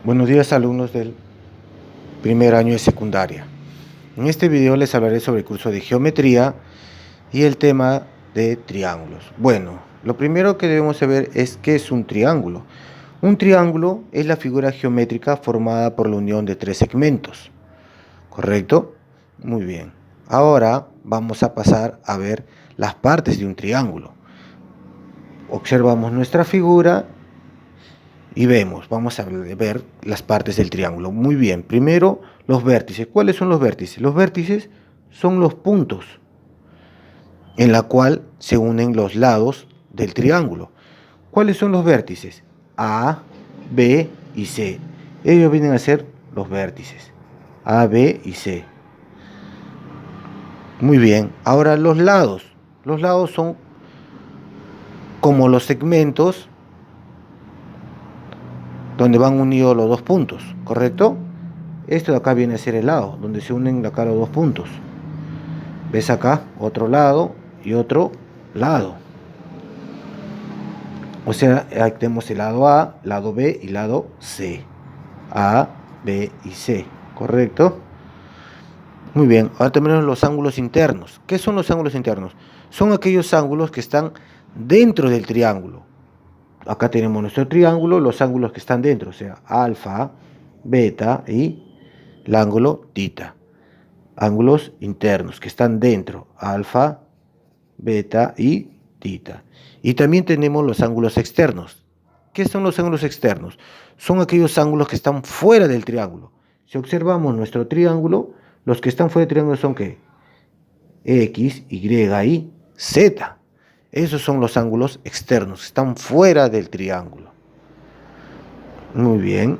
Buenos días, alumnos del primer año de secundaria. En este video les hablaré sobre el curso de geometría y el tema de triángulos. Bueno, lo primero que debemos saber es qué es un triángulo. Un triángulo es la figura geométrica formada por la unión de tres segmentos, ¿correcto? Muy bien. Ahora vamos a pasar a ver las partes de un triángulo. Observamos nuestra figura y vamos a ver las partes del triángulo. Muy bien, primero los vértices. ¿Cuáles son los vértices? Los vértices son los puntos en la cual se unen los lados del triángulo. ¿Cuáles son los vértices? A, B y C. Ellos vienen a ser los vértices. A, B y C. Muy bien, ahora los lados. Los lados son como los segmentos donde van unidos los dos puntos, ¿correcto? Esto de acá viene a ser el lado, donde se unen acá los dos puntos. ¿Ves acá? Otro lado y otro lado. O sea, ahí tenemos el lado A, lado B y lado C. A, B y C, ¿correcto? Muy bien, ahora tenemos los ángulos internos. ¿Qué son los ángulos internos? Son aquellos ángulos que están dentro del triángulo. Acá tenemos nuestro triángulo, los ángulos que están dentro, o sea, alfa, beta y el ángulo tita. Ángulos internos que están dentro, alfa, beta y tita. Y también tenemos los ángulos externos. ¿Qué son los ángulos externos? Son aquellos ángulos que están fuera del triángulo. Si observamos nuestro triángulo, los que están fuera del triángulo son ¿qué? X, Y y Z. Esos son los ángulos externos, están fuera del triángulo. Muy bien,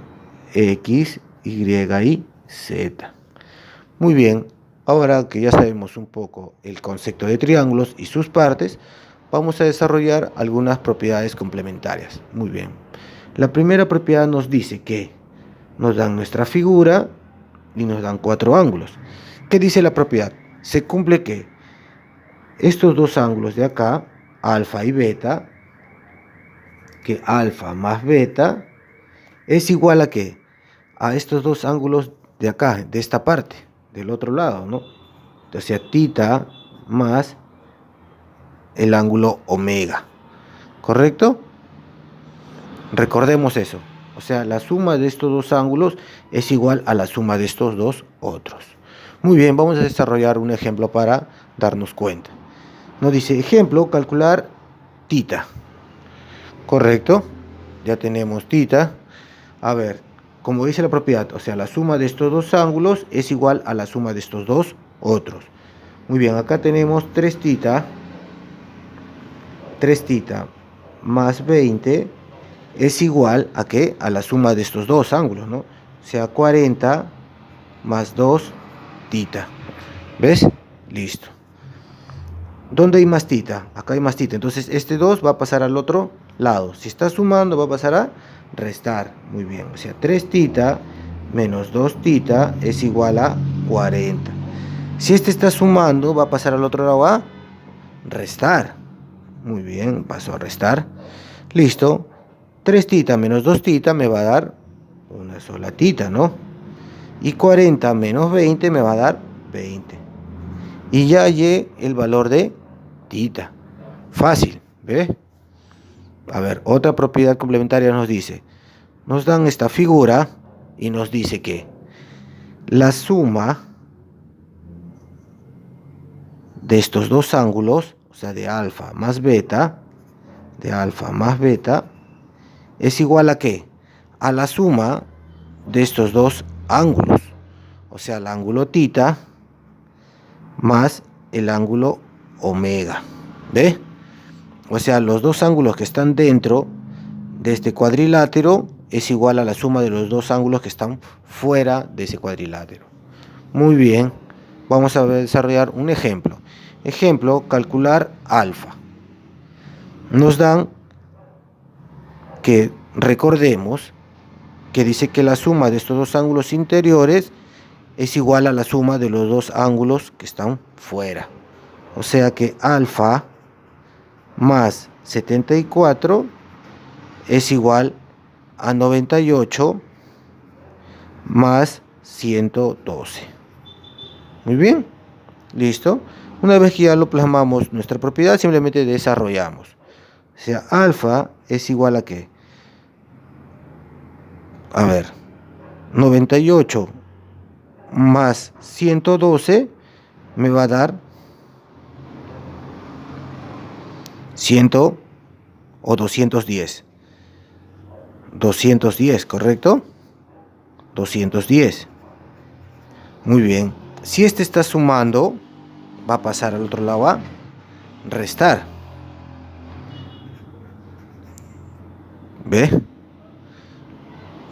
X, Y y Z. Muy bien, ahora que ya sabemos un poco el concepto de triángulos y sus partes, vamos a desarrollar algunas propiedades complementarias. Muy bien. La primera propiedad nos dice que nos dan nuestra figura y nos dan cuatro ángulos. ¿Qué dice la propiedad? Se cumple que estos dos ángulos de acá, alfa y beta, que alfa más beta es igual a ¿qué? A estos dos ángulos de acá, de esta parte, del otro lado, ¿no? O sea, tita más el ángulo omega, ¿correcto? Recordemos eso. O sea, la suma de estos dos ángulos es igual a la suma de estos dos otros. Muy bien, vamos a desarrollar un ejemplo para darnos cuenta. Nos dice, ejemplo, calcular tita. ¿Correcto? Ya tenemos tita. A ver, como dice la propiedad, o sea, la suma de estos dos ángulos es igual a la suma de estos dos otros. Muy bien, acá tenemos 3 tita. 3 tita más 20 es igual a ¿qué? A la suma de estos dos ángulos, ¿no? O sea, 40 más 2 tita. ¿Ves? Listo. ¿Dónde hay más tita? Acá hay más tita. Entonces, este 2 va a pasar al otro lado. Si está sumando, va a pasar a restar. Muy bien. O sea, 3 tita menos 2 tita es igual a 40. Si este está sumando, va a pasar al otro lado a restar. Muy bien, paso a restar. Listo. 3 tita menos 2 tita me va a dar una sola tita, ¿no? Y 40 menos 20 me va a dar 20. Y ya hallé el valor de tita. Fácil, ¿ves? A ver, otra propiedad complementaria nos dice, nos dan esta figura y nos dice que la suma de estos dos ángulos, o sea, de alfa más beta, es igual a ¿qué? A la suma de estos dos ángulos, o sea, el ángulo tita más el ángulo omega. ¿Ve? O sea, los dos ángulos que están dentro de este cuadrilátero es igual a la suma de los dos ángulos que están fuera de ese cuadrilátero. Muy bien, vamos a desarrollar un ejemplo. Ejemplo, calcular alfa. Nos dan que recordemos que dice que la suma de estos dos ángulos interiores es igual a la suma de los dos ángulos que están fuera. O sea que alfa más 74 es igual a 98 más 112. Muy bien, listo. Una vez que ya lo plasmamos nuestra propiedad, simplemente desarrollamos. O sea, alfa es igual a ¿qué? A ver, 98 más 112 me va a dar 100 o 210. 210, ¿correcto? 210. Muy bien. Si este está sumando, va a pasar al otro lado a restar. ¿Ve?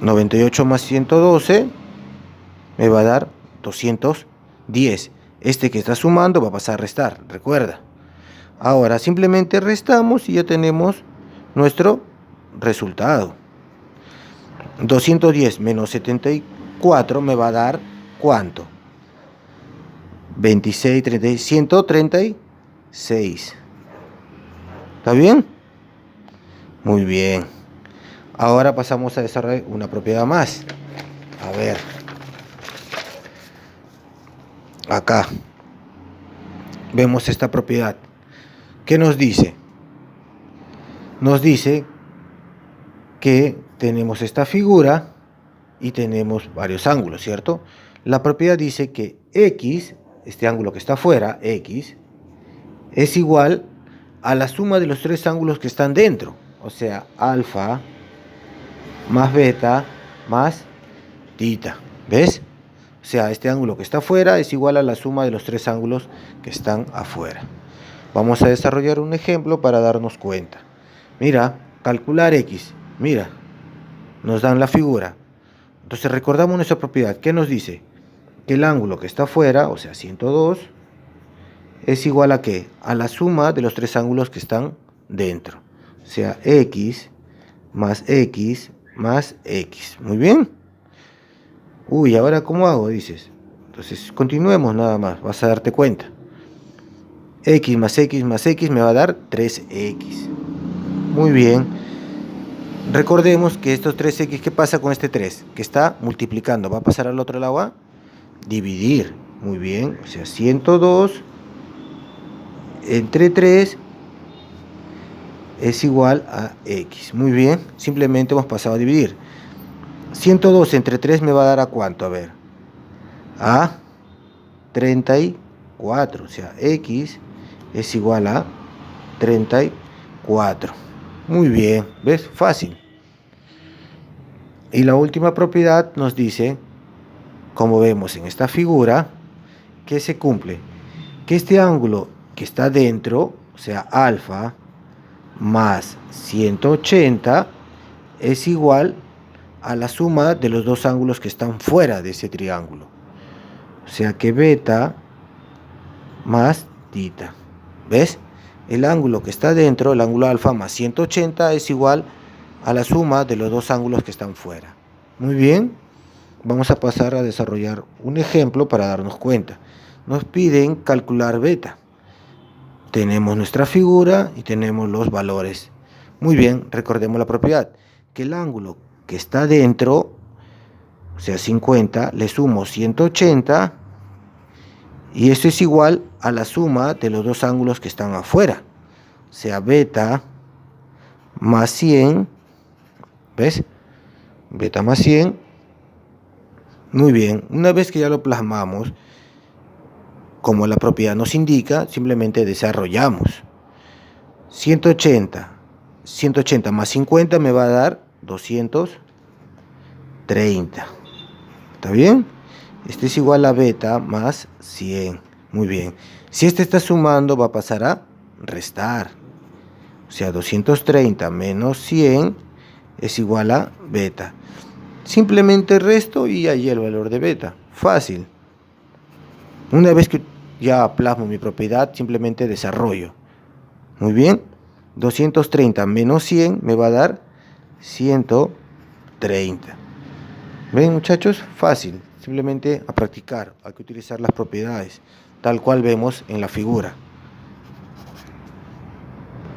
98 más 112 me va a dar 210. Este que está sumando va a pasar a restar, recuerda. Ahora simplemente restamos y ya tenemos nuestro resultado. 210 menos 74 me va a dar ¿cuánto? 26, 30, 136. ¿Está bien? Muy bien. Ahora pasamos a desarrollar una propiedad más. A ver. Acá. Vemos esta propiedad. ¿Qué nos dice? Nos dice que tenemos esta figura y tenemos varios ángulos, ¿cierto? La propiedad dice que X, este ángulo que está afuera, X, es igual a la suma de los tres ángulos que están dentro. O sea, alfa más beta más tita. ¿Ves? O sea, este ángulo que está afuera es igual a la suma de los tres ángulos que están afuera. Vamos a desarrollar un ejemplo para darnos cuenta. Mira, calcular X. Mira, nos dan la figura. Entonces recordamos nuestra propiedad. ¿Qué nos dice? Que el ángulo que está afuera, o sea 102, es igual a ¿qué? A la suma de los tres ángulos que están dentro. O sea, X más X más X. Muy bien. Uy, ¿ahora cómo hago? Dices. Entonces continuemos nada más. Vas a darte cuenta. X más X más X me va a dar 3X. Muy bien. Recordemos que estos 3X, ¿qué pasa con este 3? Que está multiplicando. Va a pasar al otro lado a dividir. Muy bien. O sea, 102 entre 3 es igual a X. Muy bien. Simplemente hemos pasado a dividir. 102 entre 3 me va a dar ¿a cuánto? A ver. A 34. O sea, X es igual a 34. Muy bien. ¿Ves? Fácil. Y la última propiedad nos dice, como vemos en esta figura, que se cumple. Que este ángulo que está dentro, o sea, alfa más 180, es igual a la suma de los dos ángulos que están fuera de ese triángulo. O sea que beta más tita. ¿Ves? El ángulo que está dentro, el ángulo alfa más 180, es igual a la suma de los dos ángulos que están fuera. Muy bien. Vamos a pasar a desarrollar un ejemplo para darnos cuenta. Nos piden calcular beta. Tenemos nuestra figura y tenemos los valores. Muy bien, recordemos la propiedad. Que el ángulo que está dentro, o sea 50, le sumo 180 y esto es igual a la suma de los dos ángulos que están afuera. O sea, beta más 100, ¿ves? Beta más 100. Muy bien, una vez que ya lo plasmamos, como la propiedad nos indica, simplemente desarrollamos. 180 más 50 me va a dar 230. ¿Está bien? Este es igual a beta más 100. Muy bien. Si este está sumando, va a pasar a restar. O sea, 230 menos 100 es igual a beta. Simplemente resto y ahí el valor de beta. Fácil. Una vez que ya plasmo mi propiedad, simplemente desarrollo. Muy bien. 230 menos 100 me va a dar 130. ¿Ven, muchachos? Fácil. Simplemente a practicar. Hay que utilizar las propiedades, tal cual vemos en la figura.